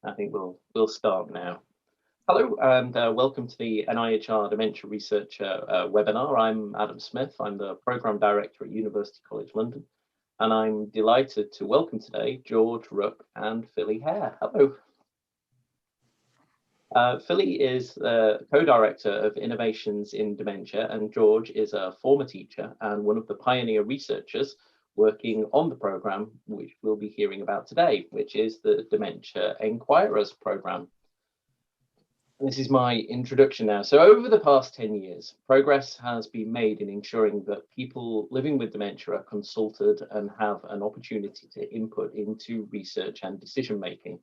I think we'll start now. Hello and welcome to the NIHR Dementia Researcher webinar. I'm Adam Smith. I'm the Programme Director at University College London, and I'm delighted to welcome today George, Rook and Philly Hare. Hello. Philly is the co-director of Innovations in Dementia, and George is a former teacher and one of the pioneer researchers working on the programme, which we'll be hearing about today, which is the Dementia Enquirers Programme. This is my introduction now. So over the past 10 years, progress has been made in ensuring that people living with dementia are consulted and have an opportunity to input into research and decision making.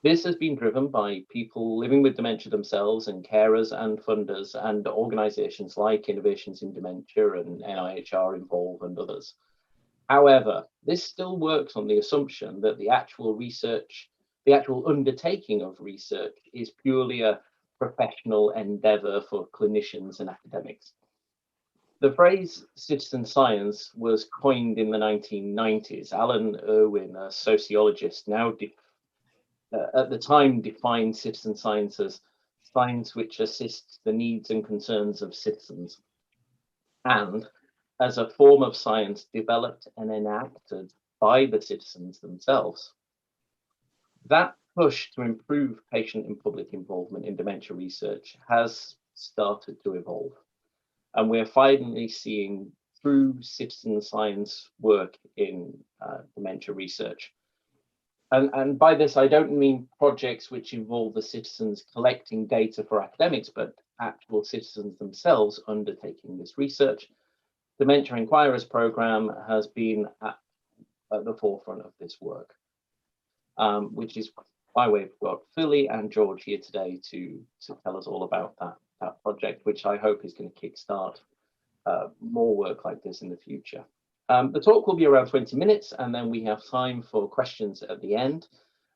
This has been driven by people living with dementia themselves and carers and funders and organisations like Innovations in Dementia and NIHR Involve and others. However, this still works on the assumption that the actual undertaking of research is purely a professional endeavour for clinicians and academics. The phrase citizen science was coined in the 1990s. Alan Irwin, a sociologist, at the time defined citizen science as science which assists the needs and concerns of citizens, and as a form of science developed and enacted by the citizens themselves. That push to improve patient and public involvement in dementia research has started to evolve, and we're finally seeing true citizen science work in dementia research. And by this, I don't mean projects which involve the citizens collecting data for academics, but actual citizens themselves undertaking this research. Dementia Enquirers Programme has been at the forefront of this work, which is why we've got Philly and George here today to tell us all about that project, which I hope is going to kickstart more work like this in the future. The talk will be around 20 minutes, and then we have time for questions at the end.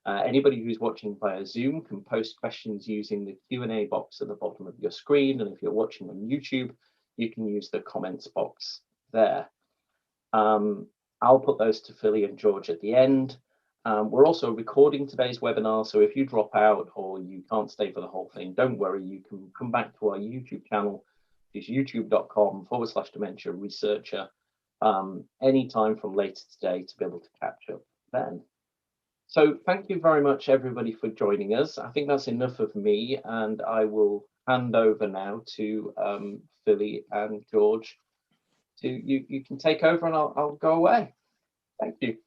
Anybody who's watching via Zoom can post questions using the Q&A box at the bottom of your screen, and if you're watching on YouTube, you can use the comments box there. I'll put those to Philly and George at the end. We're also recording today's webinar, so if you drop out or you can't stay for the whole thing, don't worry, you can come back to our YouTube channel, which is youtube.com/Dementia Researcher, anytime from later today to be able to catch up then. So thank you very much, everybody, for joining us. I think that's enough of me, and I will hand over now to Philly and George. You can take over, and I'll go away. Thank you.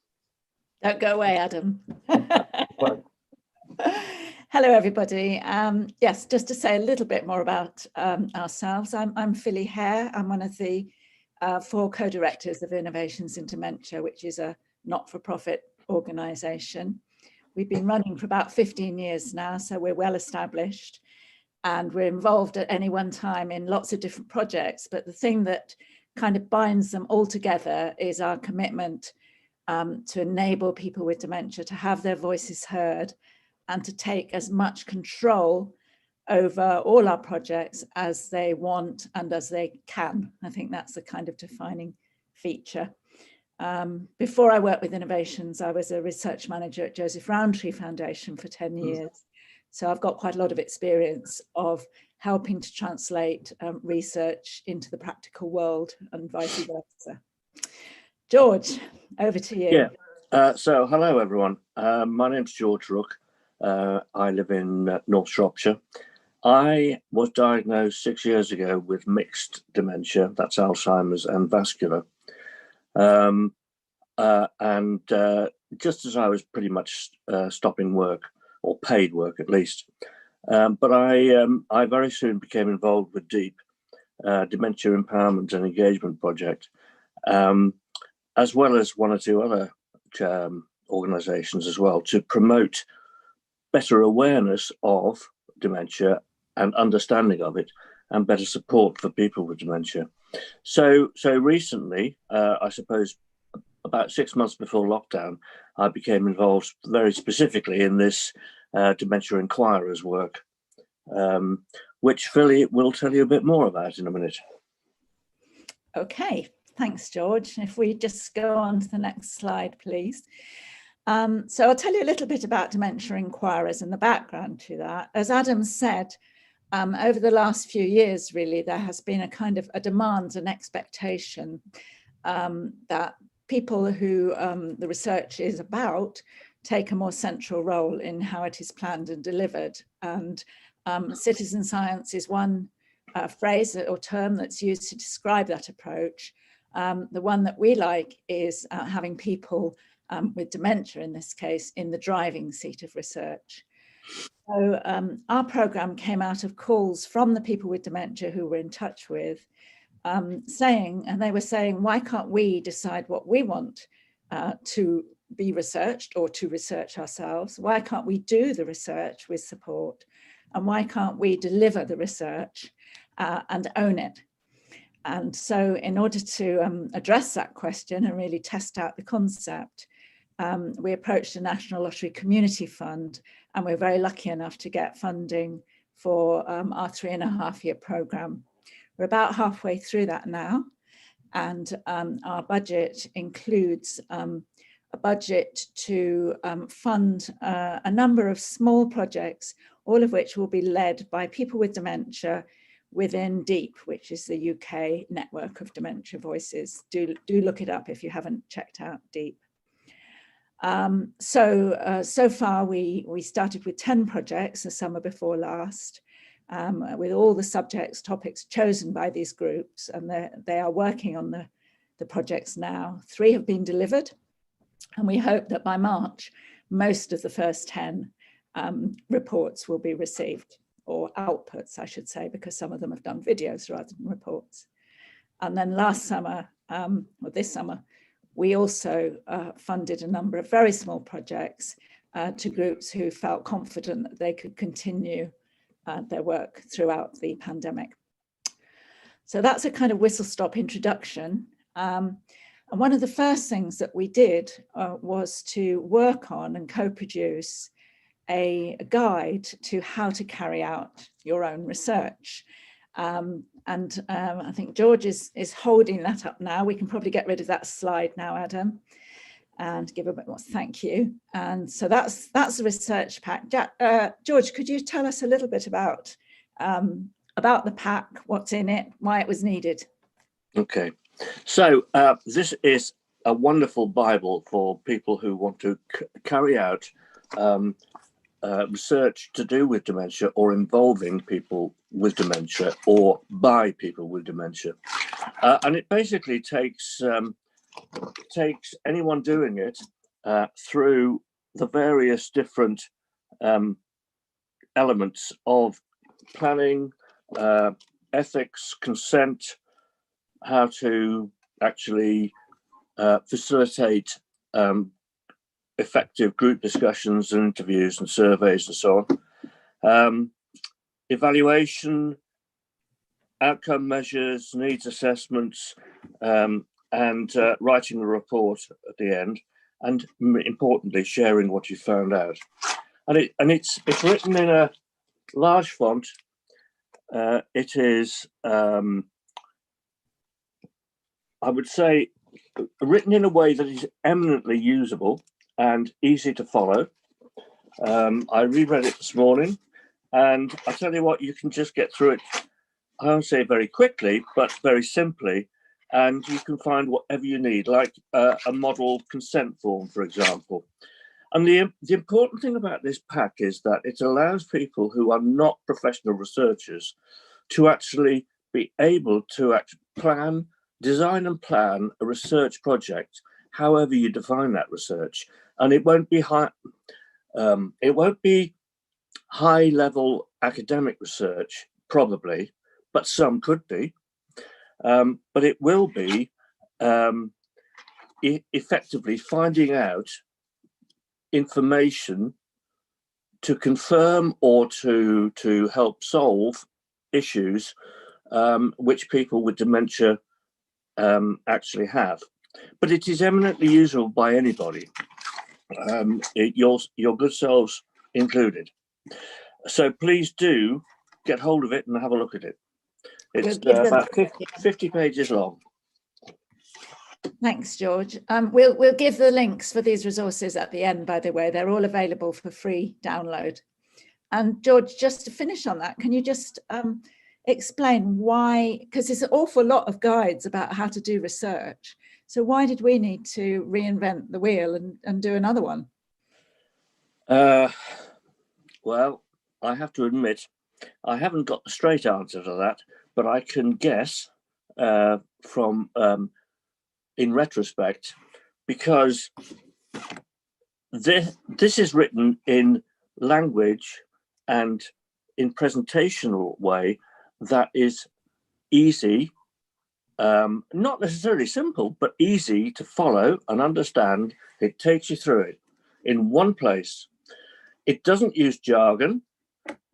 Don't go away, Adam. Hello, everybody. Yes, just to say a little bit more about ourselves. I'm Philly Hare. I'm one of the 4 co-directors of Innovations in Dementia, which is a not-for-profit organisation. We've been running for about 15 years now, so we're well established, and we're involved at any one time in lots of different projects. But the thing that kind of binds them all together is our commitment to enable people with dementia to have their voices heard and to take as much control over all our projects as they want and as they can. I think that's the kind of defining feature. Before I worked with Innovations, I was a research manager at Joseph Rowntree Foundation for 10 years. So I've got quite a lot of experience of helping to translate research into the practical world and vice versa. George, over to you. Yeah, so hello everyone. My name's George Rook. I live in North Shropshire. I was diagnosed 6 years ago with mixed dementia, that's Alzheimer's and vascular. Just as I was pretty much stopping work, or paid work at least. But I very soon became involved with DEEP, Dementia Empowerment and Engagement Project, as well as 1 or 2 other organisations as well, to promote better awareness of dementia and understanding of it, and better support for people with dementia. So recently, I suppose about 6 months before lockdown, I became involved very specifically in this Dementia Enquirers work, which Philly will tell you a bit more about in a minute. Okay, thanks, George. If we just go on to the next slide, please. So I'll tell you a little bit about Dementia Enquirers and the background to that. As Adam said, over the last few years, really, there has been a kind of a demand and expectation that people who the research is about take a more central role in how it is planned and delivered. And citizen science is one phrase or term that's used to describe that approach. The one that we like is having people with dementia, in this case, in the driving seat of research. So our programme came out of calls from the people with dementia who we're in touch with, saying, why can't we decide what we want to be researched or to research ourselves? Why can't we do the research with support? And why can't we deliver the research and own it? And so in order to address that question and really test out the concept, we approached the National Lottery Community Fund, and we're very lucky enough to get funding for our 3.5-year programme. We're about halfway through that now, and our budget includes a budget to fund a number of small projects, all of which will be led by people with dementia within DEEP, which is the UK network of dementia voices. Do look it up if you haven't checked out DEEP. So far we started with 10 projects the summer before last, with all the topics chosen by these groups, and they are working on the projects now. 3 have been delivered, and we hope that by March, most of the first 10 reports will be received, or outputs, I should say, because some of them have done videos rather than reports. And then last summer, or this summer, we also funded a number of very small projects to groups who felt confident that they could continue their work throughout the pandemic. So that's a kind of whistle-stop introduction. And one of the first things that we did was to work on and co-produce a guide to how to carry out your own research. I think George is holding that up now. We can probably get rid of that slide now, Adam, and give a bit more thank you. And so that's the research pack. George, could you tell us a little bit about the pack, what's in it, why it was needed? Okay, so this is a wonderful Bible for people who want to carry out research to do with dementia, or involving people with dementia, or by people with dementia, and it basically takes anyone doing it through the various different elements of planning, ethics, consent, how to actually facilitate effective group discussions and interviews and surveys and so on. Evaluation, outcome measures, needs assessments, and writing the report at the end, and importantly, sharing what you found out. And it's written in a large font. It is, I would say, written in a way that is eminently usable and easy to follow. I reread it this morning, and I tell you what, you can just get through it, I won't say very quickly, but very simply, and you can find whatever you need, like a model consent form, for example. And the important thing about this pack is that it allows people who are not professional researchers to actually be able to design and plan a research project, however you define that research. And it won't be high level academic research, probably, but some could be. But it will be effectively finding out information to confirm or to help solve issues which people with dementia actually have. But it is eminently usable by anybody, your good selves included. So please do get hold of it and have a look at it. It's about 50 pages long. Thanks, George. We'll give the links for these resources at the end, by the way. They're all available for free download. And George, just to finish on that, can you just explain why, because there's an awful lot of guides about how to do research. So why did we need to reinvent the wheel and do another one? Well, I have to admit, I haven't got the straight answer to that, but I can guess from in retrospect, because this is written in language and in presentational way that is easy, not necessarily simple, but easy to follow and understand. It takes you through it in one place. It doesn't use jargon.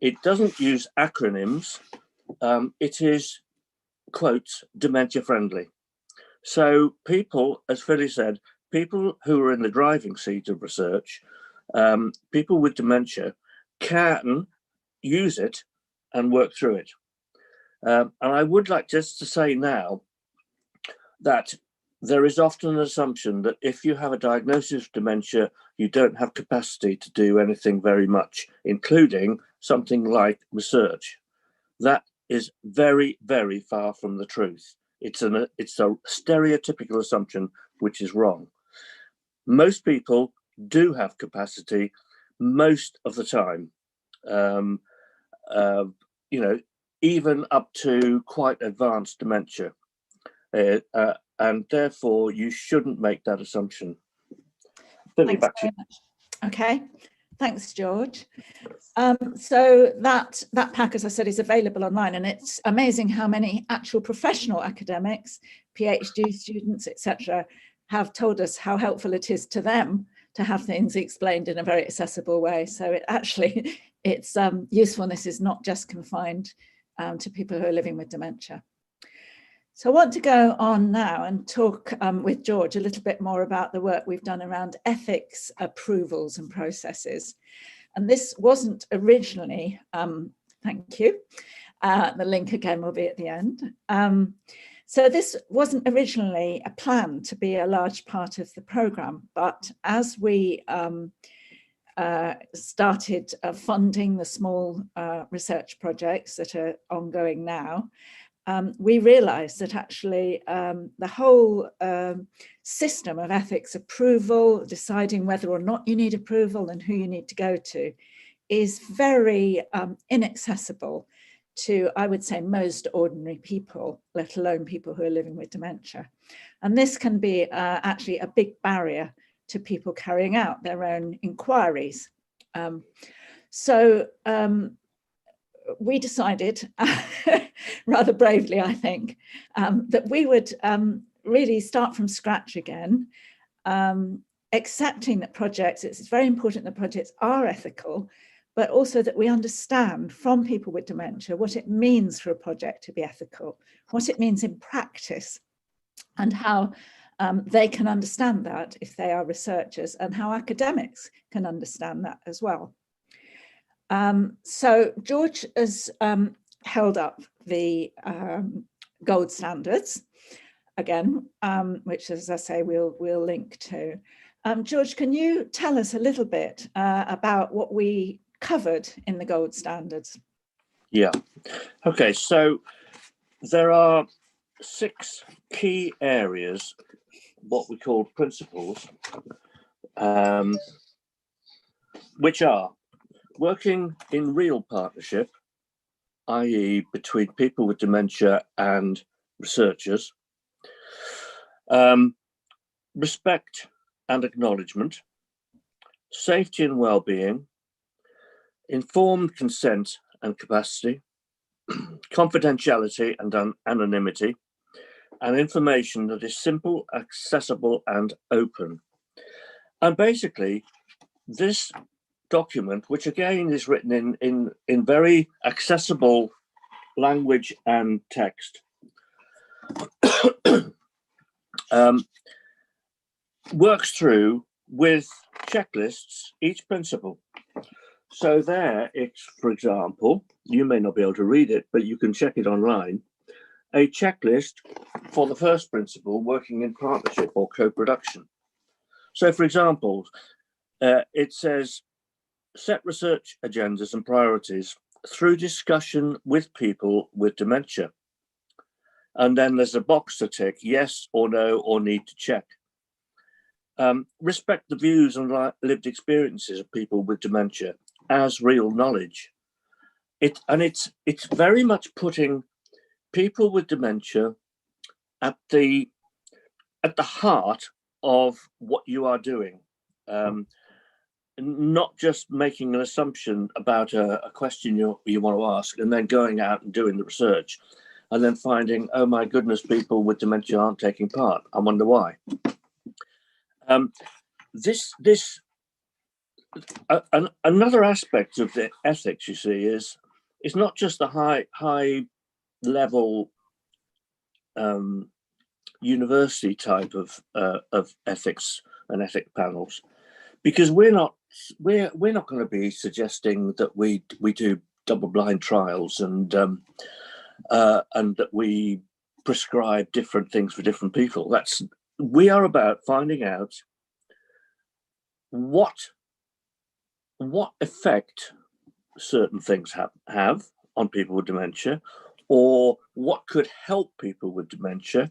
It doesn't use acronyms. It is, quotes, dementia friendly. So people, as Philly said, people who are in the driving seat of research, people with dementia can use it and work through it. And I would like just to say now that there is often an assumption that if you have a diagnosis of dementia, you don't have capacity to do anything very much, including something like research. That is very, very far from the truth. It's a stereotypical assumption, which is wrong. Most people do have capacity most of the time, even up to quite advanced dementia. And therefore, you shouldn't make that assumption. Billy, back to you. Okay, thanks, George. So that pack, as I said, is available online, and it's amazing how many actual professional academics, PhD students, etc., have told us how helpful it is to them to have things explained in a very accessible way. So its usefulness is not just confined to people who are living with dementia. So I want to go on now and talk with George a little bit more about the work we've done around ethics, approvals and processes. And this wasn't originally, thank you, the link again will be at the end. So this wasn't originally a plan to be a large part of the programme, but as we started funding the small research projects that are ongoing now, we realized that actually the whole system of ethics approval, deciding whether or not you need approval and who you need to go to, is very inaccessible to, I would say, most ordinary people, let alone people who are living with dementia. And this can be actually a big barrier to people carrying out their own inquiries. We decided, rather bravely, I think, that we would really start from scratch again, accepting that projects, it's very important that projects are ethical, but also that we understand from people with dementia what it means for a project to be ethical, what it means in practice, and how they can understand that if they are researchers, and how academics can understand that as well. So George has held up the gold standards again, which, as I say, we'll link to. George, can you tell us a little bit about what we covered in the gold standards? Yeah. Okay, so there are 6 key areas, what we call principles, which are working in real partnership, i.e. between people with dementia and researchers, respect and acknowledgement, safety and well-being, informed consent and capacity, confidentiality and anonymity, and information that is simple, accessible, and open. And basically, this document, which again is written in very accessible language and text, works through with checklists each principle. So there it's, for example, you may not be able to read it, but you can check it online. a checklist for the first principle, working in partnership or co-production. So, for example, it says, set research agendas and priorities through discussion with people with dementia. And then there's a box to tick, yes or no, or need to check. Respect the views and lived experiences of people with dementia as real knowledge. It's very much putting people with dementia at the heart of what you are doing. Not just making an assumption about a question you want to ask and then going out and doing the research and then finding, oh my goodness, people with dementia aren't taking part. I wonder why. Another aspect of the ethics, you see, is it's not just the high level university type of ethics and ethic panels, because we're not going to be suggesting that we do double-blind trials and that we prescribe different things for different people. We are about finding out what effect certain things have on people with dementia, or what could help people with dementia,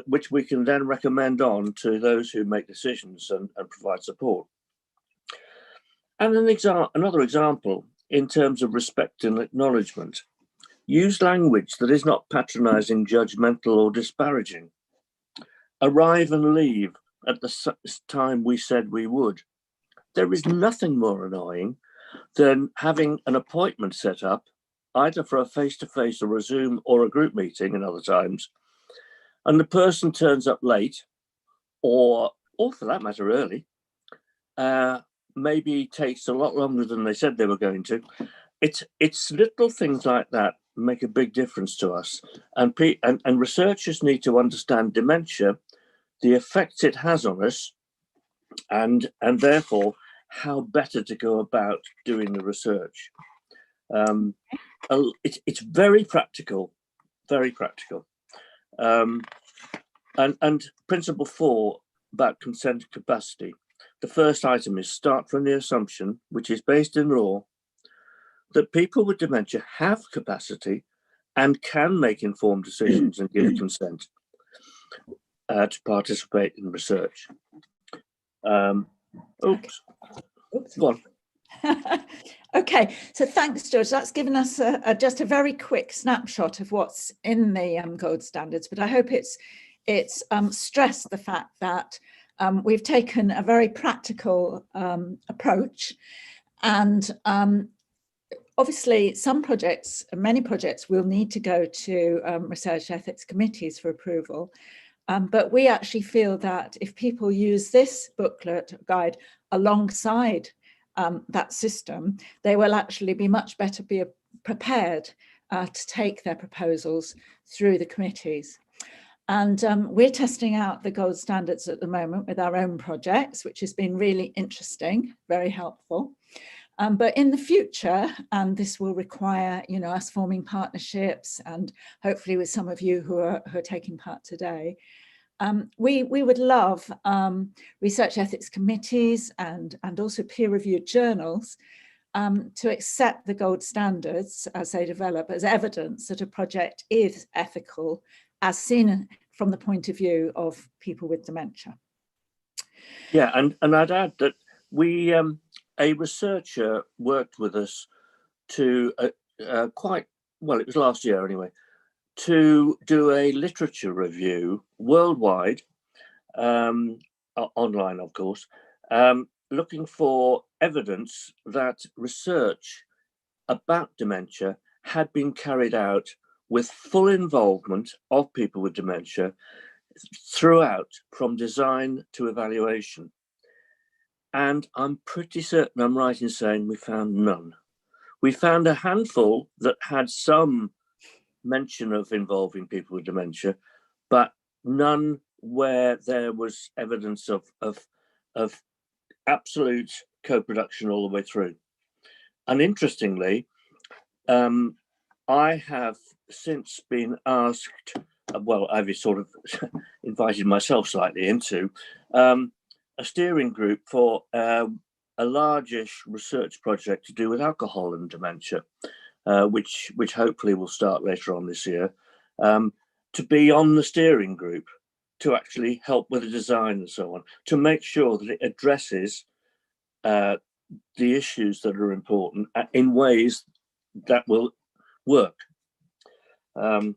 which we can then recommend on to those who make decisions and provide support. And another example in terms of respect and acknowledgement. Use language that is not patronizing, judgmental, or disparaging. Arrive and leave at the time we said we would. There is nothing more annoying than having an appointment set up, either for a face-to-face or a Zoom or a group meeting in other times, and the person turns up late, or for that matter early, maybe takes a lot longer than they said they were going to. It's little things like that make a big difference to us, and researchers need to understand dementia, the effects it has on us, and therefore how better to go about doing the research. It's very practical, very practical. And principle 4 about consent capacity. The first item is start from the assumption, which is based in law, that people with dementia have capacity and can make informed decisions and give consent to participate in research. Oops. Go on. Okay, so thanks, George. That's given us just a very quick snapshot of what's in the gold standards, but I hope it's stressed the fact that we've taken a very practical approach, and obviously many projects will need to go to research ethics committees for approval. But we actually feel that if people use this booklet guide alongside that system, they will actually be much better prepared to take their proposals through the committees. And we're testing out the gold standards at the moment with our own projects, which has been really interesting, very helpful. But in the future, and this will require, us forming partnerships, and hopefully with some of you who are taking part today, we would love research ethics committees and also peer-reviewed journals to accept the gold standards as they develop as evidence that a project is ethical, as seen from the point of view of people with dementia. Yeah, and I'd add that we, a researcher worked with us to it was last year anyway, to do a literature review worldwide, online of course, looking for evidence that research about dementia had been carried out with full involvement of people with dementia throughout, from design to evaluation. And I'm pretty certain I'm right in saying we found none. We found a handful that had some mention of involving people with dementia, but none where there was evidence of absolute co-production all the way through. And interestingly, I have since been asked, well, I've sort of invited myself slightly into a steering group for a largish research project to do with alcohol and dementia, which hopefully will start later on this year, to be on the steering group to actually help with the design and so on, to make sure that it addresses the issues that are important in ways that will work. I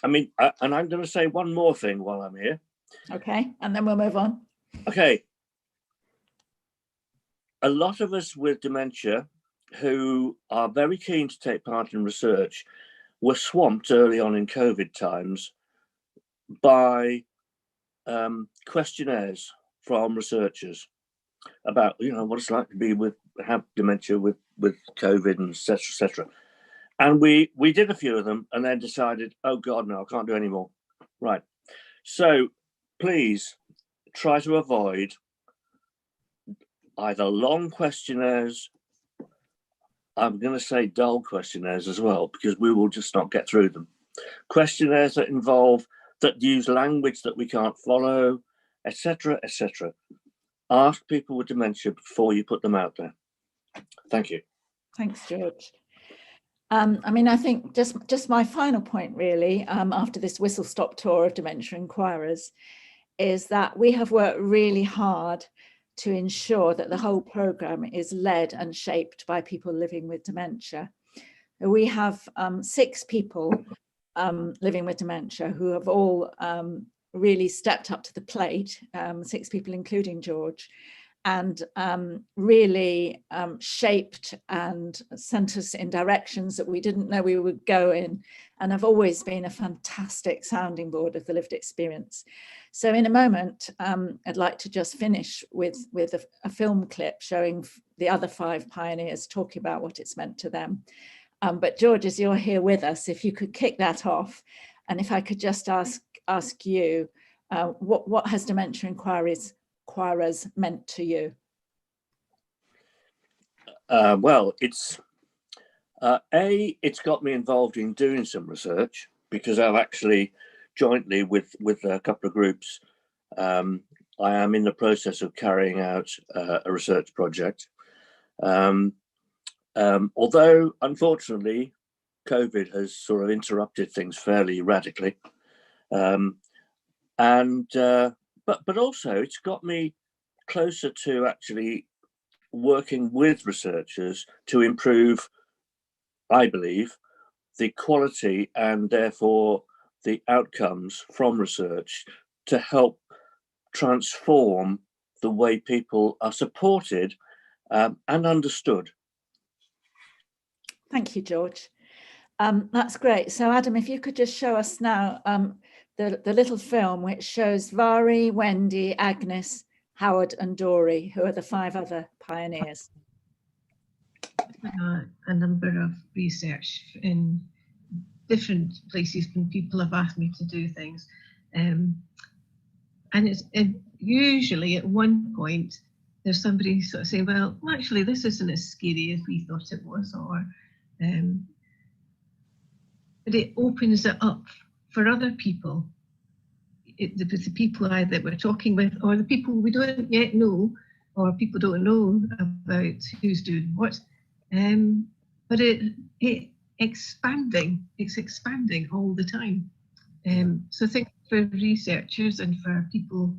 mean, and I'm going to say one more thing while I'm here. Okay, and then we'll move on. Okay. A lot of us with dementia who are very keen to take part in research were swamped early on in COVID times by questionnaires from researchers about, you know, what it's like to have dementia with COVID and et cetera. And we did a few of them and then decided, oh God, no, I can't do any more. Right. So please try to avoid either long questionnaires, I'm going to say dull questionnaires as well, because we will just not get through them. Questionnaires that use language that we can't follow, etc., etc. Ask people with dementia before you put them out there. Thank you. Thanks, George. I mean, I think just my final point really, after this whistle-stop tour of Dementia Enquirers, is that we have worked really hard to ensure that the whole programme is led and shaped by people living with dementia. We have 6 people living with dementia who have all really stepped up to the plate, 6 people including George, and really shaped and sent us in directions that we didn't know we would go in, and have always been a fantastic sounding board of the lived experience. So in a moment, I'd like to just finish with a film clip showing the other 5 pioneers talking about what it's meant to them. But George, as you're here with us, if you could kick that off, and if I could just ask you, what has Dementia Enquirers meant to you? Well, it's got me involved in doing some research, because I've actually jointly with a couple of groups, I am in the process of carrying out a research project. Although unfortunately COVID has sort of interrupted things fairly radically, but also it's got me closer to actually working with researchers to improve, I believe, the quality and therefore the outcomes from research to help transform the way people are supported and understood. Thank you, George. That's great. So Adam, if you could just show us now the little film which shows Vari, Wendy, Agnes, Howard and Dory, who are the 5 other pioneers. A number of research in different places when people have asked me to do things. And it's usually at one point, there's somebody sort of saying, well, actually, this isn't as scary as we thought it was, or but it opens it up for other people. The people that we're talking with, or the people we don't yet know, or people don't know about who's doing what. But it's expanding all the time. So I think for researchers and for people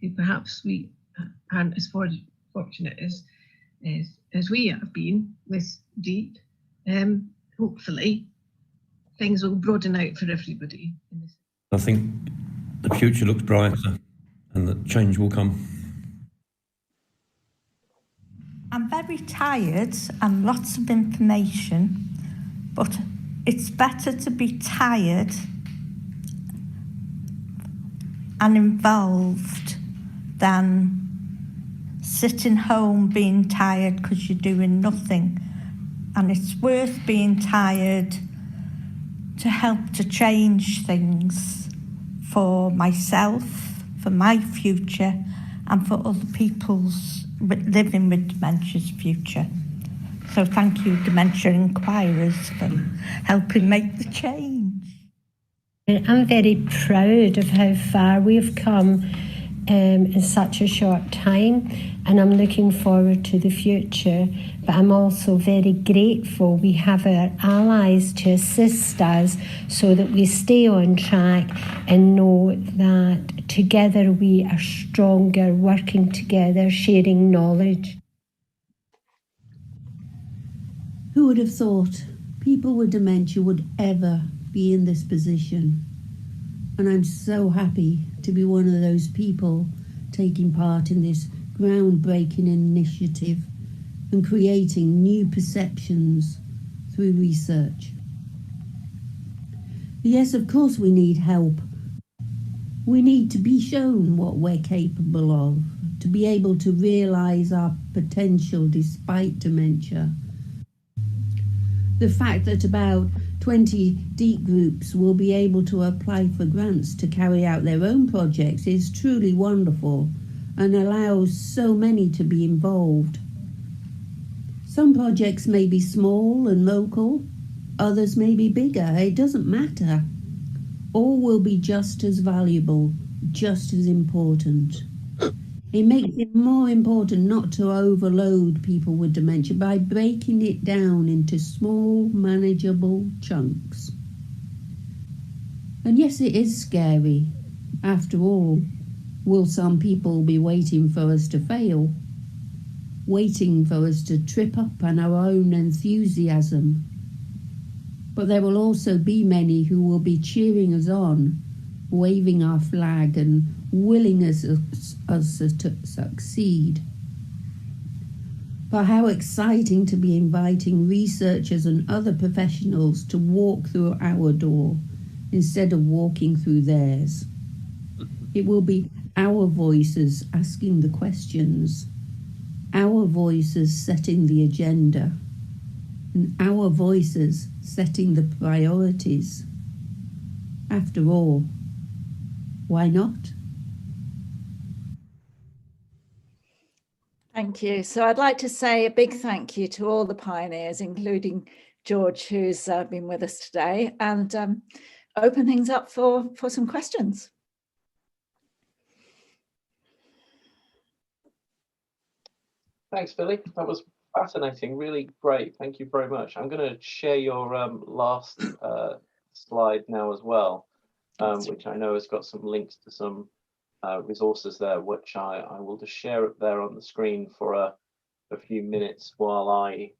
who perhaps we aren't as fortunate as we have been with DEEP, hopefully things will broaden out for everybody. I think the future looks brighter and that change will come. I'm very tired and lots of information, but it's better to be tired and involved than sitting home being tired because you're doing nothing. And it's worth being tired to help to change things for myself, for my future, and for other people's living with dementia's future. So thank you, Dementia Enquirers, for helping make the change. I'm very proud of how far we've come in such a short time, and I'm looking forward to the future. But I'm also very grateful we have our allies to assist us so that we stay on track and know that together we are stronger, working together, sharing knowledge. Who would have thought people with dementia would ever be in this position? And I'm so happy to be one of those people taking part in this groundbreaking initiative and creating new perceptions through research. Yes, of course we need help. We need to be shown what we're capable of, to be able to realise our potential despite dementia. The fact that about 20 DEET groups will be able to apply for grants to carry out their own projects is truly wonderful and allows so many to be involved. Some projects may be small and local, others may be bigger, it doesn't matter. All will be just as valuable, just as important. It makes it more important not to overload people with dementia by breaking it down into small, manageable chunks. And yes, it is scary. After all, will some people be waiting for us to fail? Waiting for us to trip up on our own enthusiasm? But there will also be many who will be cheering us on, waving our flag and willing us to succeed. But how exciting to be inviting researchers and other professionals to walk through our door instead of walking through theirs. It will be our voices asking the questions, our voices setting the agenda, and our voices setting the priorities. After all, why not? Thank you. So I'd like to say a big thank you to all the pioneers, including George, who's been with us today, and open things up for some questions. Thanks, Billy. That was fascinating, really great. Thank you very much. I'm going to share your last slide now as well, which I know has got some links to some resources there, which I will just share it there on the screen for a few minutes while I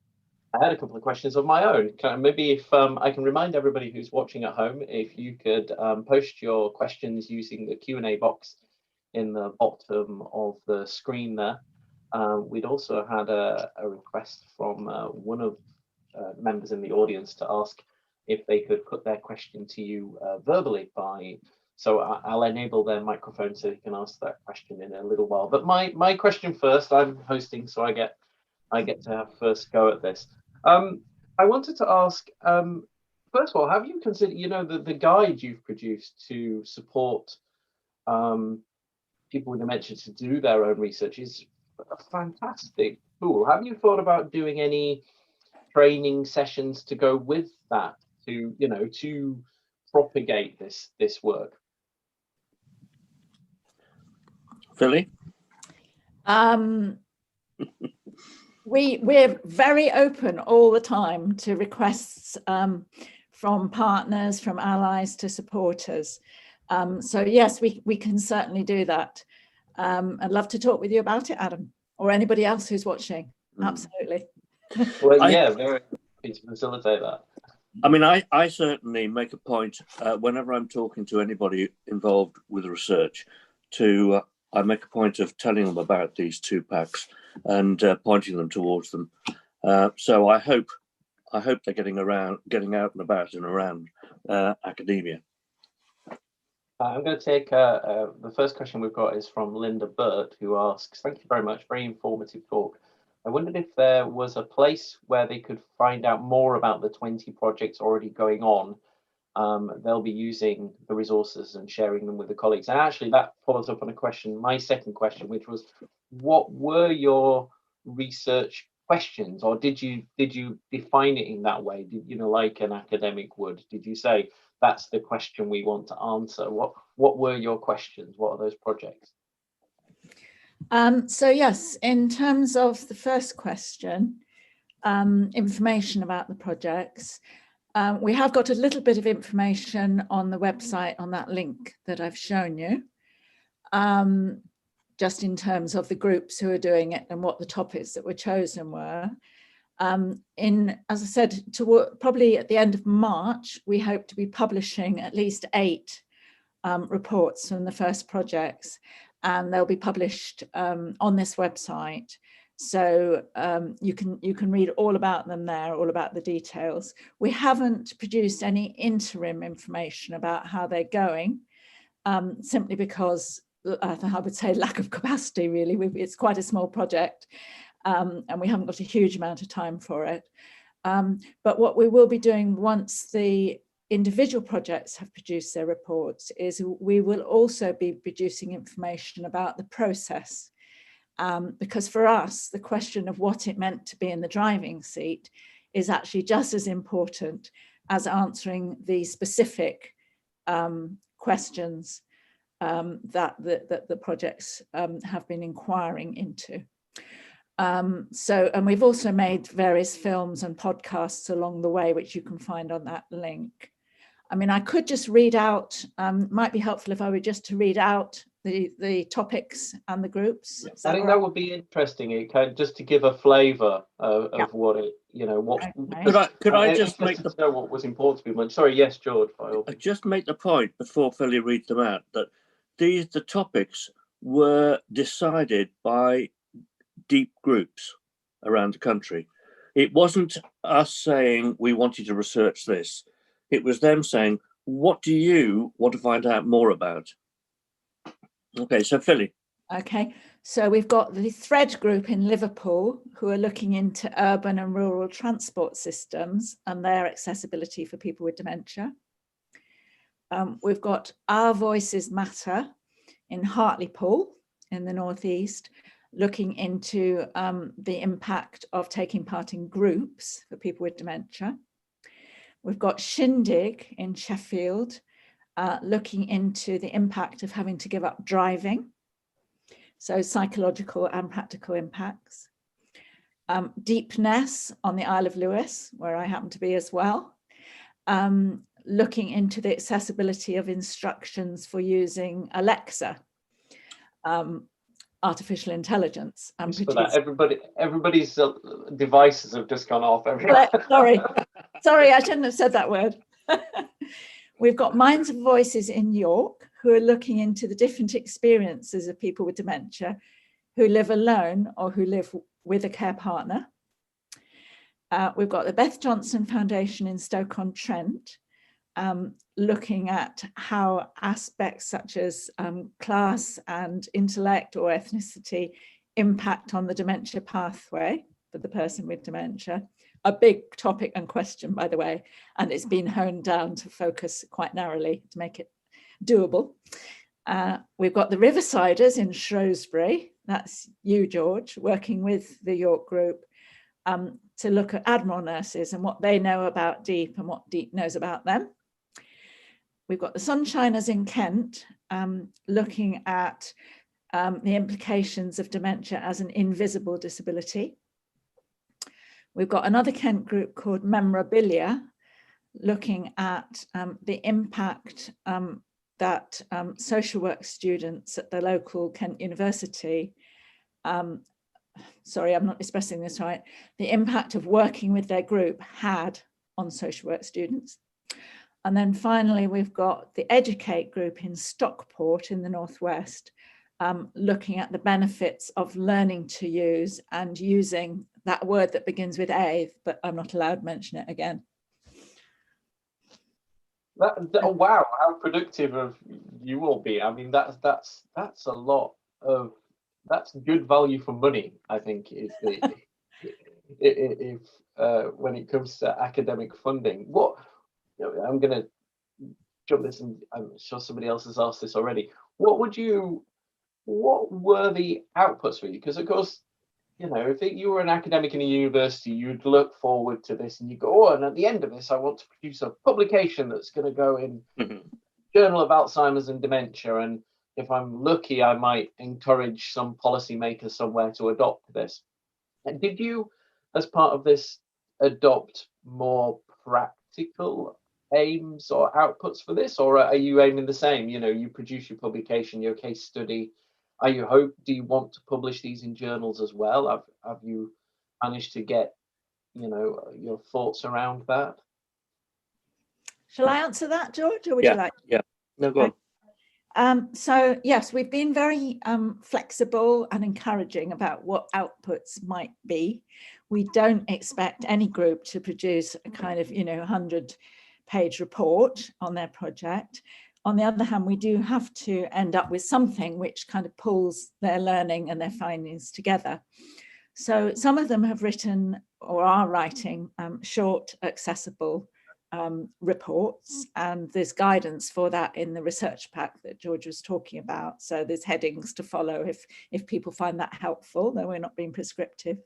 had a couple of questions of my own. Maybe if I can remind everybody who's watching at home, if you could post your questions using the Q&A box in the bottom of the screen there. We'd also had a request from one of members in the audience to ask if they could put their question to you verbally so I'll enable their microphone so you can ask that question in a little while. But my question first, I'm hosting, so I get to have first go at this. I wanted to ask, first of all, have you considered, the guide you've produced to support people with dementia to do their own research is a fantastic tool. Have you thought about doing any training sessions to go with that to propagate this work? Philly? We're very open all the time to requests from partners, from allies to supporters. So yes, we can certainly do that. I'd love to talk with you about it, Adam, or anybody else who's watching. Absolutely. Well, yeah, very happy to facilitate that. I mean, I certainly make a point whenever I'm talking to anybody involved with research I make a point of telling them about these 2 packs and pointing them towards them. So I hope they're getting out and about and around academia. I'm going to take the first question we've got is from Linda Burt, who asks, thank you very much, very informative talk. I wondered if there was a place where they could find out more about the 20 projects already going on. They'll be using the resources and sharing them with the colleagues. And actually that follows up on my second question, which was, what were your research questions, or did you define it in that way? Did, you know, like an academic would? Did you say that's the question we want to answer? What were your questions? What are those projects? So yes, in terms of the first question, information about the projects, we have got a little bit of information on the website on that link that I've shown you, just in terms of the groups who are doing it and what the topics that were chosen were. As I said, probably at the end of March, we hope to be publishing at least 8 reports from the first projects, and they'll be published on this website. So you can read all about them there, all about the details. We haven't produced any interim information about how they're going, simply because I would say lack of capacity, really. It's quite a small project, and we haven't got a huge amount of time for it. But what we will be doing once the individual projects have produced their reports is we will also be producing information about the process. Because for us, the question of what it meant to be in the driving seat is actually just as important as answering the specific questions that the projects have been inquiring into. And we've also made various films and podcasts along the way, which you can find on that link. I mean, I could just read out, might be helpful if I were just to read out the topics and the groups. I think that would be interesting. It kind of, just to give a flavour of what it, you know, what. Okay. Could I just make the know what was important to people? Sorry, yes, George. Just make the point before Philly reads them out that the topics were decided by deep groups around the country. It wasn't us saying we wanted to research this. It was them saying, what do you want to find out more about? Okay, so Philly. Okay, so we've got the Thread group in Liverpool who are looking into urban and rural transport systems and their accessibility for people with dementia. We've got Our Voices Matter in Hartlepool in the northeast, looking into the impact of taking part in groups for people with dementia. We've got Shindig in Sheffield, looking into the impact of having to give up driving, so psychological and practical impacts. Deepness on the Isle of Lewis, where I happen to be as well, looking into the accessibility of instructions for using Alexa, artificial intelligence. For that, everybody's devices have just gone off. Sorry, I shouldn't have said that word. We've got Minds of Voices in York, who are looking into the different experiences of people with dementia who live alone or who live with a care partner. We've got the Beth Johnson Foundation in Stoke-on-Trent, looking at how aspects such as class and intellect or ethnicity impact on the dementia pathway for the person with dementia. A big topic and question, by the way, and it's been honed down to focus quite narrowly to make it doable. We've got the Riversiders in Shrewsbury, that's you, George, working with the York group to look at Admiral nurses and what they know about DEEP and what DEEP knows about them. We've got the Sunshiners in Kent, looking at the implications of dementia as an invisible disability. We've got another Kent group called Memorabilia, looking at the impact that social work students at the local Kent University, sorry, I'm not expressing this right, the impact of working with their group had on social work students. And then finally, we've got the Educate group in Stockport in the Northwest, looking at the benefits of learning to use and using that word that begins with A, but I'm not allowed to mention it again. Oh, wow, how productive of you will be. I mean, that's a lot of, that's good value for money, I think, is the if when it comes to academic funding. What, you know, I'm going to jump this, and I'm sure somebody else has asked this already. What were the outputs for you? Because of course, if you were an academic in a university, you'd look forward to this and you go, oh, and at the end of this, I want to produce a publication that's going to go in Journal of Alzheimer's and Dementia. And if I'm lucky, I might encourage some policymakers somewhere to adopt this. And did you, as part of this, adopt more practical aims or outputs for this, or are you aiming the same? You produce your publication, your case study. Do you want to publish these in journals as well? Have you managed to get, your thoughts around that? Shall I answer that, George, or would you like? Yeah, no, go on. So yes, we've been very flexible and encouraging about what outputs might be. We don't expect any group to produce a kind of 100-page report on their project. On the other hand, we do have to end up with something which kind of pulls their learning and their findings together. So some of them have written or are writing short, accessible reports, and there's guidance for that in the research pack that George was talking about. So there's headings to follow if people find that helpful, though we're not being prescriptive.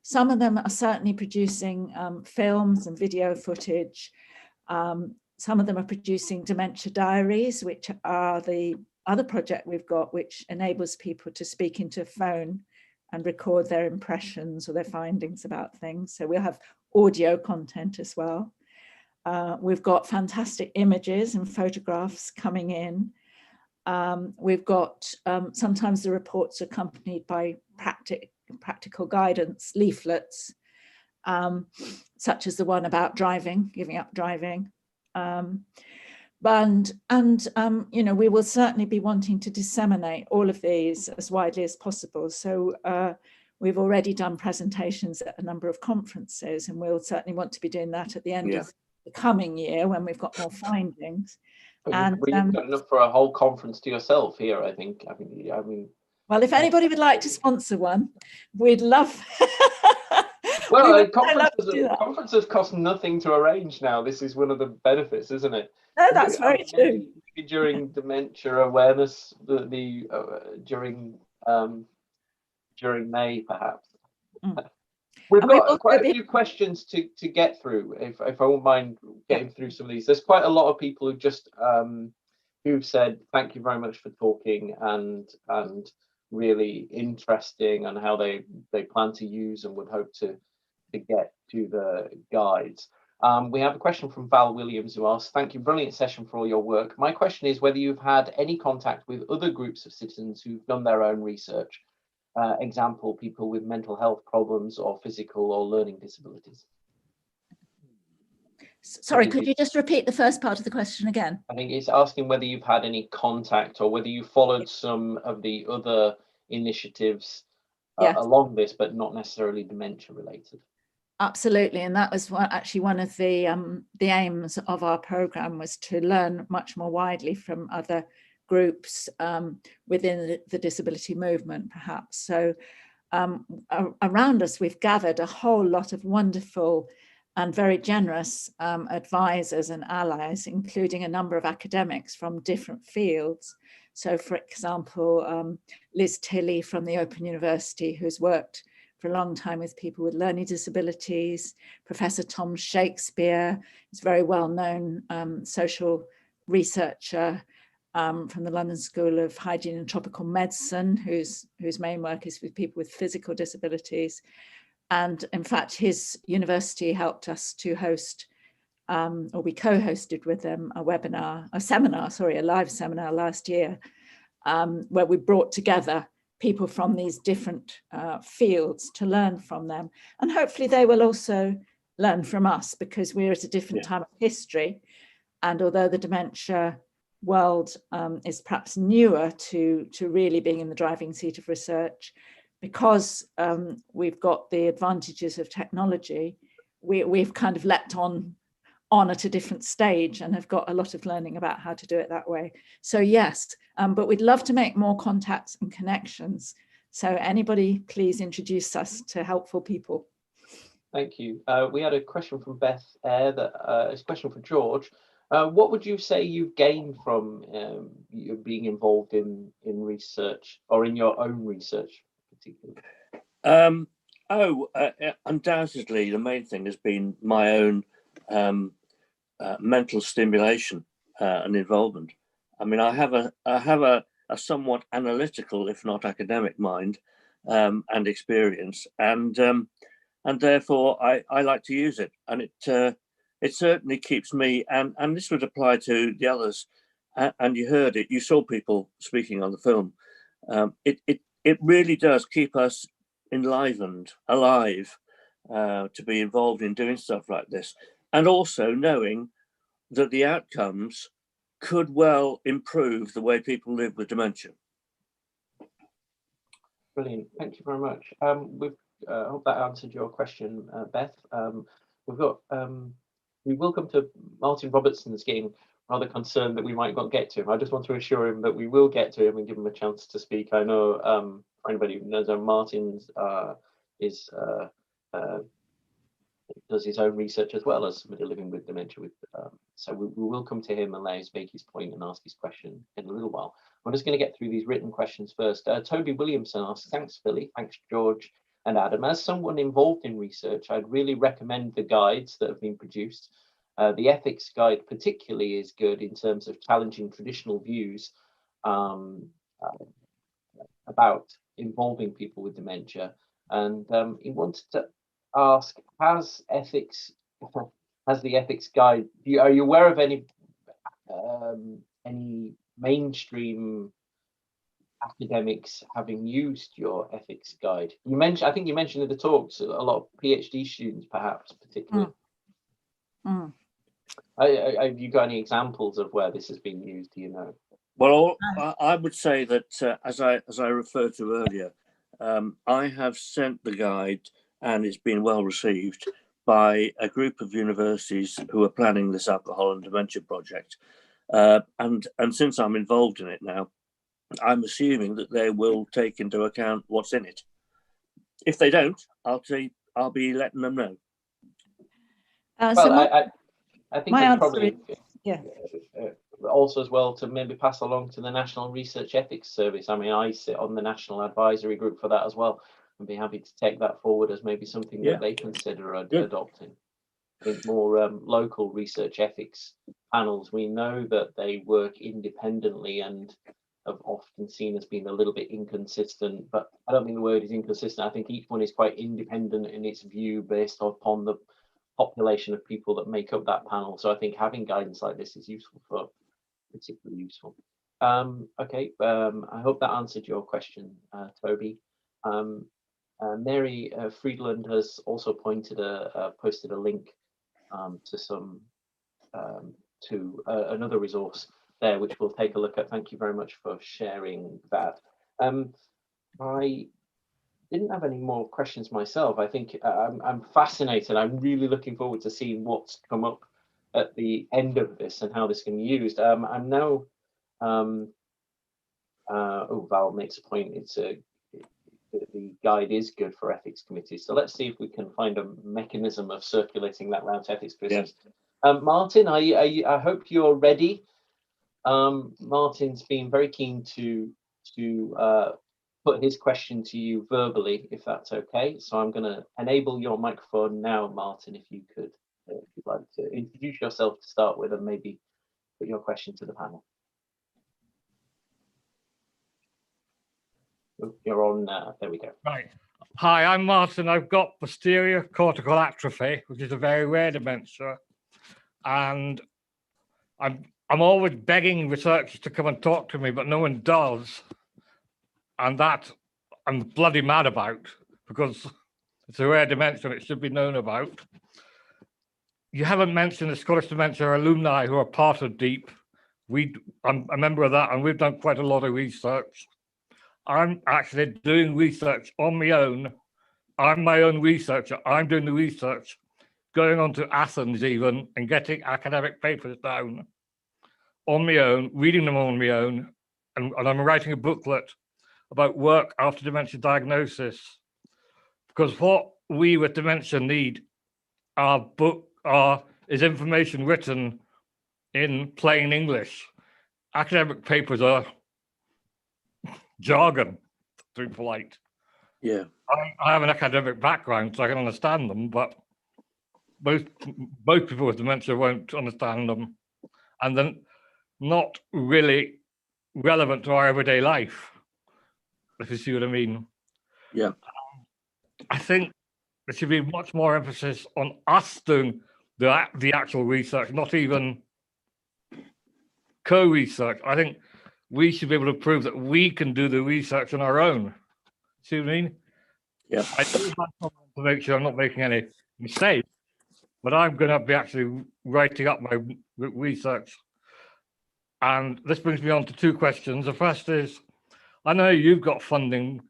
Some of them are certainly producing films and video footage. Some of them are producing dementia diaries, which are the other project we've got, which enables people to speak into a phone and record their impressions or their findings about things. So we'll have audio content as well. We've got fantastic images and photographs coming in. We've got sometimes the reports accompanied by practical guidance leaflets, such as the one about driving, giving up driving. We will certainly be wanting to disseminate all of these as widely as possible. So we've already done presentations at a number of conferences, and we'll certainly want to be doing that at the end of the coming year when we've got more findings. You've got enough for a whole conference to yourself here, I think. Well, if anybody would like to sponsor one, we'd love. Well, conferences cost nothing to arrange now. This is one of the benefits, isn't it? No, that's very true. Maybe during dementia awareness, during May, perhaps. We've got quite a few questions to get through. If I won't mind getting through some of these, there's quite a lot of people who just who've said thank you very much for talking and really interesting on how they plan to use and would hope to get to the guides. We have a question from Val Williams who asks, thank you, brilliant session for all your work. My question is whether you've had any contact with other groups of citizens who've done their own research, example, people with mental health problems or physical or learning disabilities. Sorry, could you just repeat the first part of the question again? I think it's asking whether you've had any contact or whether you followed some of the other initiatives along this, but not necessarily dementia related. Absolutely, and that was actually one of the aims of our programme, was to learn much more widely from other groups within the disability movement, perhaps. So around us, we've gathered a whole lot of wonderful and very generous advisors and allies, including a number of academics from different fields. So, for example, Liz Tilley from the Open University, who's worked for a long time with people with learning disabilities. Professor Tom Shakespeare is a very well-known social researcher from the London School of Hygiene and Tropical Medicine, whose main work is with people with physical disabilities. And in fact, his university helped us to host, or we co-hosted with them, a live seminar last year, where we brought together people from these different fields to learn from them. And hopefully they will also learn from us, because we're at a different time of history. And although the dementia world is perhaps newer to really being in the driving seat of research, because we've got the advantages of technology, we've kind of leapt on at a different stage and have got a lot of learning about how to do it that way. So yes, but we'd love to make more contacts and connections. So anybody, please introduce us to helpful people. Thank you. We had a question from Beth Hare, it's a question for George. What would you say you've gained from you being involved in research, or in your own research particularly? Undoubtedly, the main thing has been my own mental stimulation and involvement. I mean, I have a somewhat analytical, if not academic, mind and experience, and therefore I like to use it, and it certainly keeps me. And this would apply to the others. And you heard it. You saw people speaking on the film. It really does keep us enlivened, alive, to be involved in doing stuff like this, and also knowing that the outcomes could well improve the way people live with dementia. Brilliant, thank you very much. I hope that answered your question, Beth. We will come to Martin Robertson's getting rather concerned that we might not get to him. I just want to assure him that we will get to him and give him a chance to speak. I know for anybody who knows, Martin's does his own research as well as somebody living with dementia. So we will come to him and let him make his point and ask his question in a little while. I'm just going to get through these written questions first. Toby Williamson asks, thanks Philly, thanks George and Adam. As someone involved in research, I'd really recommend the guides that have been produced. The ethics guide particularly is good in terms of challenging traditional views about involving people with dementia. And he wanted to ask, has the ethics guide, are you aware of any mainstream academics having used your ethics guide? I think you mentioned in the talks a lot of PhD students, perhaps, particularly. Have you got any examples of where this has been used? Do you know? Well, I would say that as I referred to earlier, I have sent the guide, and it's been well received by a group of universities who are planning this alcohol and dementia project. And since I'm involved in it now, I'm assuming that they will take into account what's in it. If they don't, I'll be letting them know. I think it's probably also as well to maybe pass along to the National Research Ethics Service. I mean, I sit on the National Advisory Group for that as well, and be happy to take that forward as maybe something that they consider adopting. I think more local research ethics panels, we know that they work independently and have often seen as being a little bit inconsistent, but I don't think the word is inconsistent. I think each one is quite independent in its view based upon the population of people that make up that panel. So I think having guidance like this is particularly useful. Okay, I hope that answered your question, Toby. Mary Friedland has also posted a link to another resource there, which we'll take a look at. Thank you very much for sharing that. I didn't have any more questions myself. I think I'm fascinated. I'm really looking forward to seeing what's come up at the end of this and how this can be used. I'm now, Val makes a point. The guide is good for ethics committees. So let's see if we can find a mechanism of circulating that around to ethics committees. Yes. Martin, I hope you're ready. Martin's been very keen to put his question to you verbally, if that's okay. So I'm going to enable your microphone now, Martin, if you'd like to introduce yourself to start with and maybe put your question to the panel. You're on now. There we go. Right. Hi, I'm Martin. I've got posterior cortical atrophy, which is a very rare dementia, and I'm always begging researchers to come and talk to me, but no one does, and that I'm bloody mad about because it's a rare dementia and it should be known about. You haven't mentioned the Scottish Dementia Alumni who are part of DEEP. I'm a member of that, and we've done quite a lot of research. I'm actually doing research on my own. I'm my own researcher. I'm doing the research, going on to Athens even, and getting academic papers down on my own, reading them on my own, and I'm writing a booklet about work after dementia diagnosis. Because what we with dementia need is information written in plain English. Academic papers are jargon, to be polite. Yeah. I have an academic background, so I can understand them, but both people with dementia won't understand them, and then not really relevant to our everyday life, if you see what I mean. Yeah. I think there should be much more emphasis on us doing the actual research, not even co-research. I think we should be able to prove that we can do the research on our own. See what I mean? Yeah. I do have someone to make sure I'm not making any mistakes, but I'm going to be actually writing up my research. And this brings me on to two questions. The first is, I know you've got funding,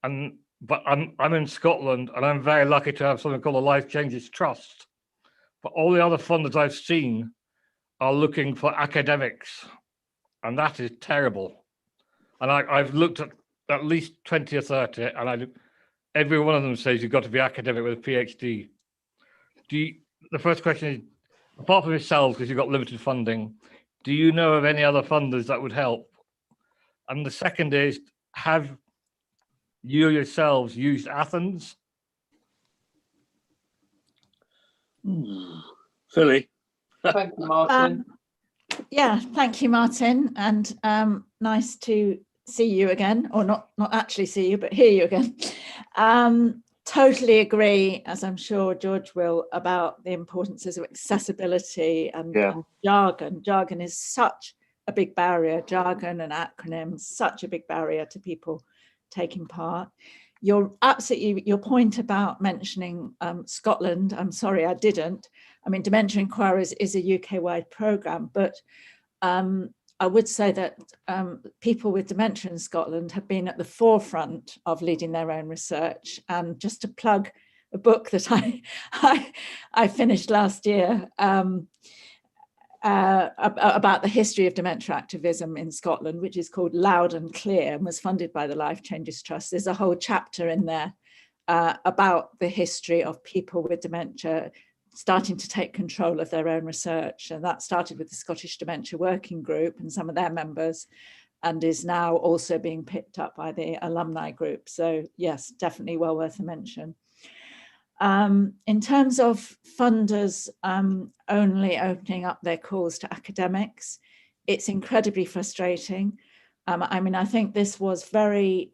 but I'm in Scotland, and I'm very lucky to have something called a Life Changes Trust. But all the other funders I've seen are looking for academics, and that is terrible. And I've looked at least 20 or 30, and every one of them says you've got to be academic with a PhD. The first question is, apart from yourselves, because you've got limited funding, do you know of any other funders that would help? And the second is, have you yourselves used Athens? Philly. Thank you, Martin. Yeah, thank you, Martin, and nice to see you again, or not actually see you, but hear you again. Totally agree, as I'm sure George will, about the importance of accessibility and jargon. Jargon is such a big barrier. Jargon and acronyms, such a big barrier to people taking part. Your point about mentioning Scotland, I'm sorry I didn't. I mean, Dementia Enquirers is a UK-wide programme, but I would say that people with dementia in Scotland have been at the forefront of leading their own research. And just to plug a book that I finished last year about the history of dementia activism in Scotland, which is called Loud and Clear and was funded by the Life Changes Trust. There's a whole chapter in there about the history of people with dementia starting to take control of their own research. And that started with the Scottish Dementia Working Group and some of their members, and is now also being picked up by the Alumni group. So yes, definitely well worth a mention. In terms of funders only opening up their calls to academics, it's incredibly frustrating. I mean, I think this was very,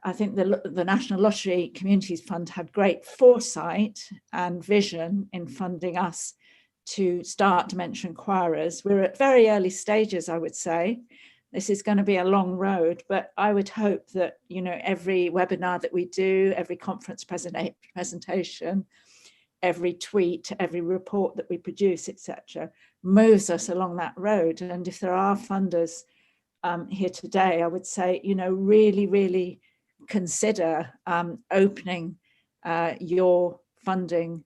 I think the National Lottery Communities Fund had great foresight and vision in funding us to start Dementia Enquirers. We're at very early stages, I would say. This is going to be a long road, but I would hope that, you know, every webinar that we do, every conference presentation, every tweet, every report that we produce, etc., moves us along that road. And if there are funders here today, I would say, you know, really consider opening your funding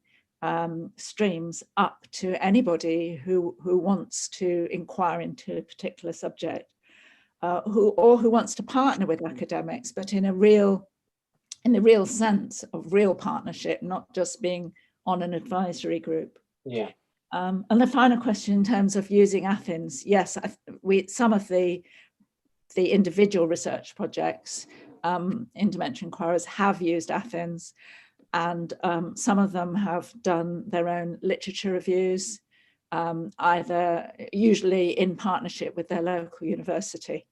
streams up to anybody who wants to inquire into a particular subject, who wants to partner with academics, but in the real sense of real partnership, not just being on an advisory group. Yeah. And the final question in terms of using Athens, yes, some of the individual research projects in Dementia Enquirers have used Athens, and some of them have done their own literature reviews, either usually in partnership with their local university.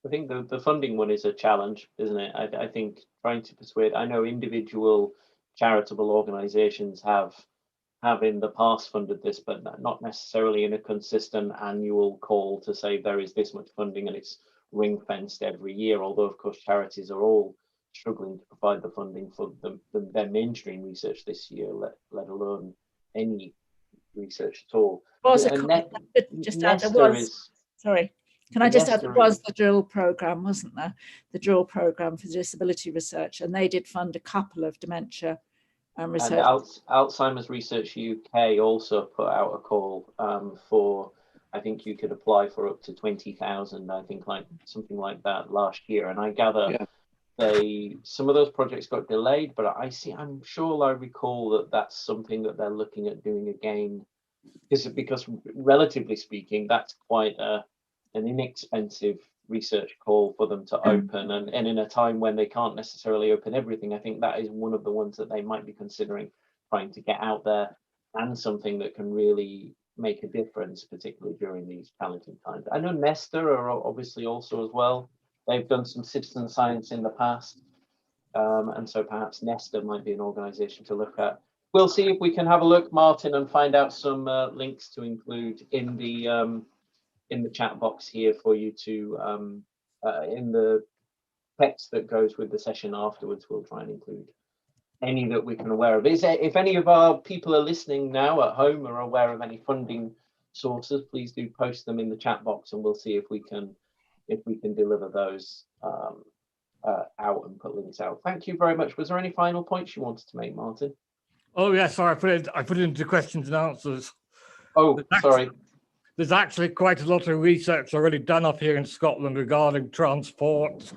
I think the funding one is a challenge, isn't it? I think trying to persuade, I know individual charitable organizations have in the past funded this, but not necessarily in a consistent annual call to say there is this much funding and it's ring fenced every year, although of course charities are all struggling to provide the funding for their mainstream research this year, let alone any research at all. Sorry, can I just add, there was the drill programme, wasn't there? The drill programme for disability research, and they did fund a couple of dementia research. And Alzheimer's Research UK also put out a call for, I think you could apply for up to 20,000, I think, like something like that last year. And I gather some of those projects got delayed, but I'm sure I recall that that's something that they're looking at doing again, because relatively speaking, that's quite an inexpensive research call for them to open, and in a time when they can't necessarily open everything, I think that is one of the ones that they might be considering trying to get out there, and something that can really make a difference, particularly during these challenging times. I know Nesta are obviously also as well. They've done some citizen science in the past, and so perhaps Nesta might be an organization to look at. We'll see if we can have a look, Martin, and find out some links to include in the chat box here for you to in the text that goes with the session afterwards. We'll try and include any that we can aware of. If any of our people are listening now at home or are aware of any funding sources, please do post them in the chat box, and we'll see if we can deliver those out and put links out. Thank you very much. Was there any final points you wanted to make, Martin? Oh yeah, sorry, I put it into questions and answers. Oh, sorry. There's actually quite a lot of research already done up here in Scotland regarding transport.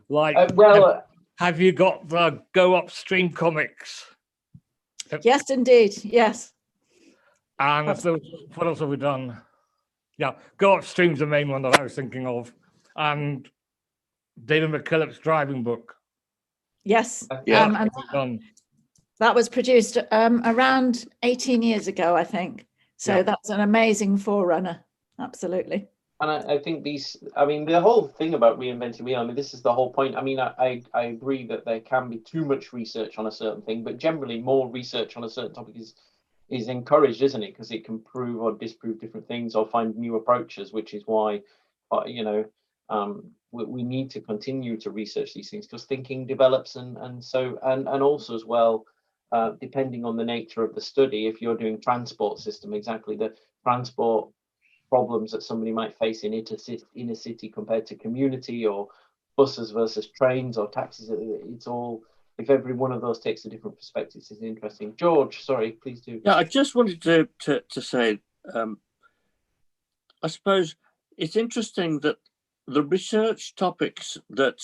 Like, have you got the Go Upstream comics? Yes, indeed. Yes. And what else have we done? Yeah, Go Upstream's the main one that I was thinking of. And David McKillop's driving book. Yes. Yeah. And that was produced around 18 years ago, I think. So that's an amazing forerunner. Absolutely. And I think the whole thing about reinventing real, this is the whole point. I agree that there can be too much research on a certain thing, but generally more research on a certain topic is encouraged, isn't it? Because it can prove or disprove different things or find new approaches, which is why, we need to continue to research these things, because thinking develops, and also as well, depending on the nature of the study, if you're doing transport system, exactly the transport problems that somebody might face in inner city compared to community, or buses versus trains or taxis, it's all, if every one of those takes a different perspective, it's interesting. George, sorry, please do. Yeah, I just wanted to say, I suppose it's interesting that the research topics that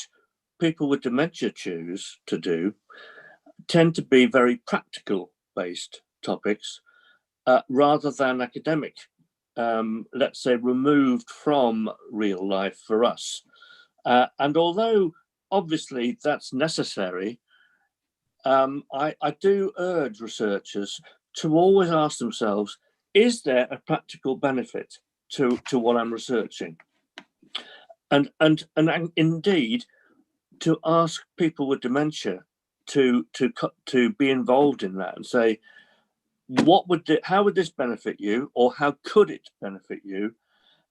people with dementia choose to do tend to be very practical based topics rather than academic, let's say, removed from real life for us. And although obviously that's necessary, I do urge researchers to always ask themselves, is there a practical benefit to what I'm researching? And indeed, to ask people with dementia to be involved in that and say, how would this benefit you, or how could it benefit you,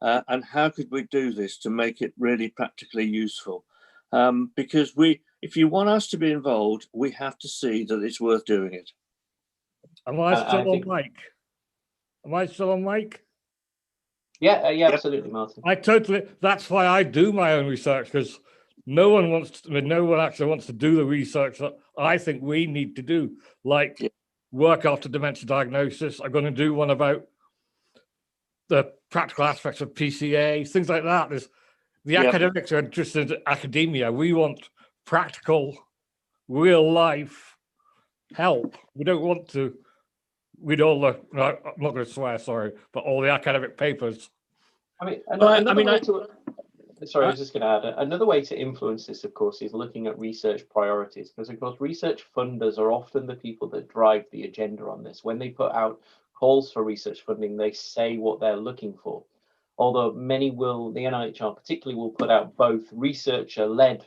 and how could we do this to make it really practically useful? Because if you want us to be involved, we have to see that it's worth doing it. Am I still on mic? Am I still on mic? Yeah, absolutely, Martin. That's why I do my own research, because no one actually wants to do the research that I think we need to do, like work after dementia diagnosis. I'm going to do one about the practical aspects of PCA, things like that. The academics are interested in academia. We want practical, real life help. We don't want to read all the, I'm not going to swear, sorry, but all the academic papers. I was just going to add, another way to influence this, of course, is looking at research priorities, because, of course, research funders are often the people that drive the agenda on this. When they put out calls for research funding, they say what they're looking for. Although many will, the NIHR particularly, will put out both researcher-led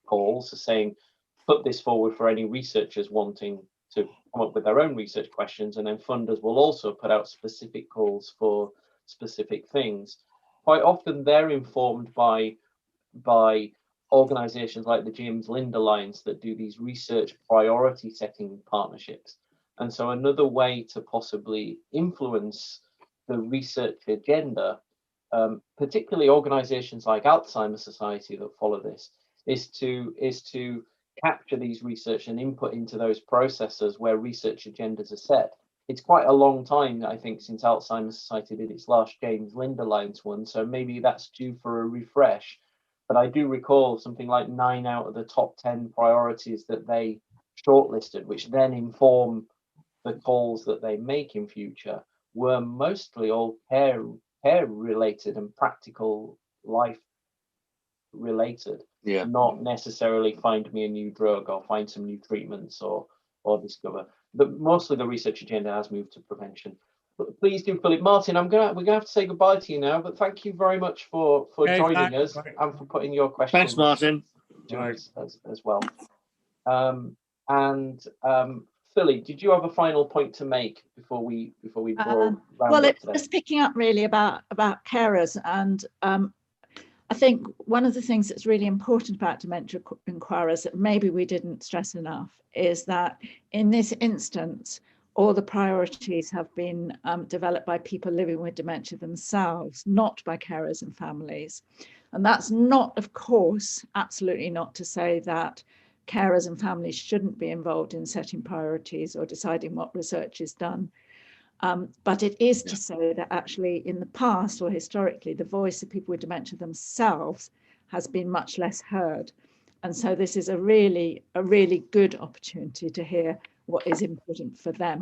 calls, saying, put this forward for any researchers wanting to come up with their own research questions, and then funders will also put out specific calls for specific things. Quite often they're informed by organizations like the James Lind Alliance that do these research priority setting partnerships. And so another way to possibly influence the research agenda, particularly organizations like Alzheimer's Society that follow this, is to capture these research and input into those processes where research agendas are set. It's quite a long time, I think, since Alzheimer's Society did its last James Lind Alliance one, so maybe that's due for a refresh. But I do recall something like 9 out of the top 10 priorities that they shortlisted, which then inform the calls that they make in future, were mostly all care care related and practical life related. Yeah. Not necessarily find me a new drug or find some new treatments or discover. But mostly the research agenda has moved to prevention. But please do, Philip. Martin, we're gonna have to say goodbye to you now. But thank you very much for joining us and for putting your questions. Thanks, Martin. To us as well. Philly, did you have a final point to make before we well, it's just picking up really about carers, and I think one of the things that's really important about Dementia Enquirers that maybe we didn't stress enough is that in this instance, all the priorities have been developed by people living with dementia themselves, not by carers and families. And that's not, of course, absolutely not to say that carers and families shouldn't be involved in setting priorities or deciding what research is done. But it is to say that actually in the past or historically, the voice of people with dementia themselves has been much less heard. And so this is a really good opportunity to hear what is important for them.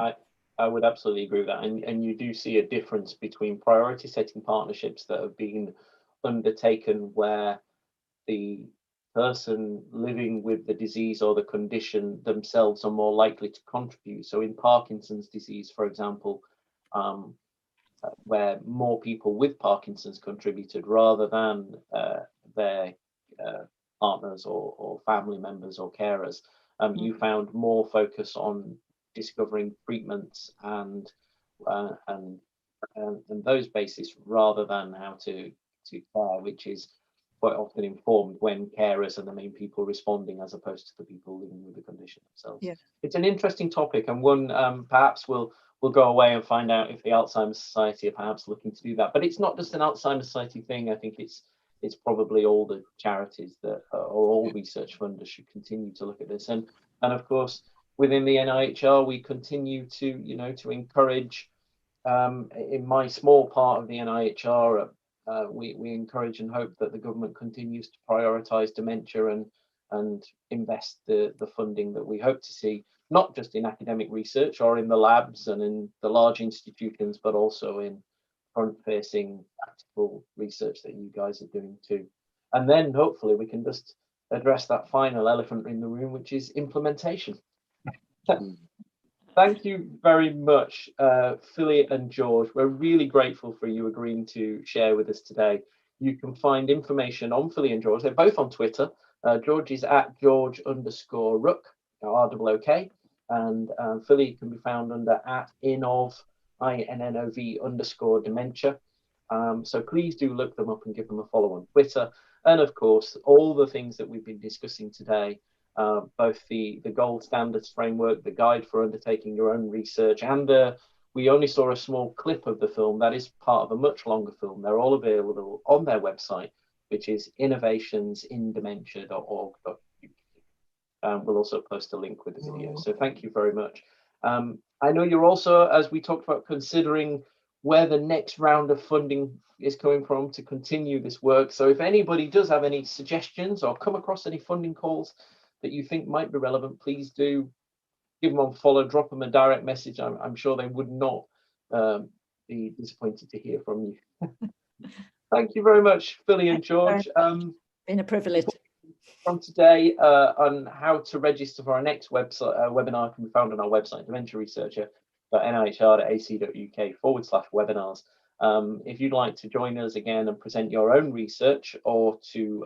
I would absolutely agree with that. And you do see a difference between priority setting partnerships that have been undertaken where the person living with the disease or the condition themselves are more likely to contribute. So in Parkinson's disease, for example, where more people with Parkinson's contributed rather than their partners or family members or carers, you found more focus on discovering treatments and those bases rather than how to care, which is quite often informed when carers are the main people responding as opposed to the people living with the condition themselves. Yeah. It's an interesting topic, and one perhaps we'll go away and find out if the Alzheimer's Society are perhaps looking to do that. But it's not just an Alzheimer's Society thing. I think it's probably all the charities that or all research funders should continue to look at this. And of course, within the NIHR, we continue to encourage. In my small part of the NIHR, we encourage and hope that the government continues to prioritise dementia and invest the funding that we hope to see, not just in academic research or in the labs and in the large institutions, but also in front-facing practical research that you guys are doing too. And then hopefully we can just address that final elephant in the room, which is implementation. Thank you very much, Philly and George. We're really grateful for you agreeing to share with us today. You can find information on Philly and George. They're both on Twitter. George is at George_Rook, ROOK, and Philly can be found under at INNOV_dementia. So please do look them up and give them a follow on Twitter. And of course, all the things that we've been discussing today, both the gold standards framework, the guide for undertaking your own research, and we only saw a small clip of the film that is part of a much longer film. They're all available on their website, which is innovationsindementia.org.uk. We'll also post a link with the video. So thank you very much. I know you're also, as we talked about, considering where the next round of funding is coming from to continue this work. So if anybody does have any suggestions or come across any funding calls that you think might be relevant, please do give them on follow, drop them a direct message. I'm sure they would not be disappointed to hear from you. Thank you very much, Philly and George. Been a privilege. From today on how to register for our next webinar can be found on our website, dementiaresearcher.nih.ac.uk/webinars. If you'd like to join us again and present your own research or to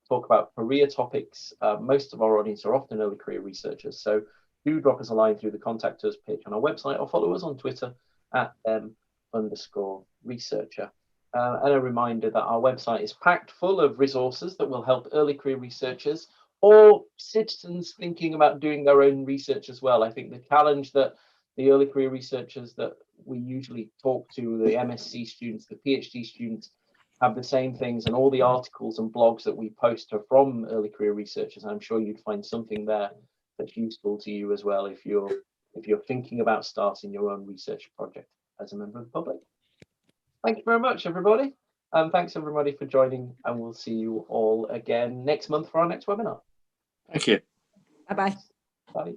talk about career topics, most of our audience are often early career researchers. So do drop us a line through the contact us page on our website or follow us on Twitter at @them_researcher. And a reminder that our website is packed full of resources that will help early career researchers or citizens thinking about doing their own research as well. I think the challenge that the early career researchers that we usually talk to, the MSc students, the PhD students, have the same things, and all the articles and blogs that we post are from early career researchers. I'm sure you'd find something there that's useful to you as well if you're thinking about starting your own research project as a member of the public. Thank you very much, everybody. Thanks, everybody, for joining, and we'll see you all again next month for our next webinar. Thank you. Bye-bye. Bye.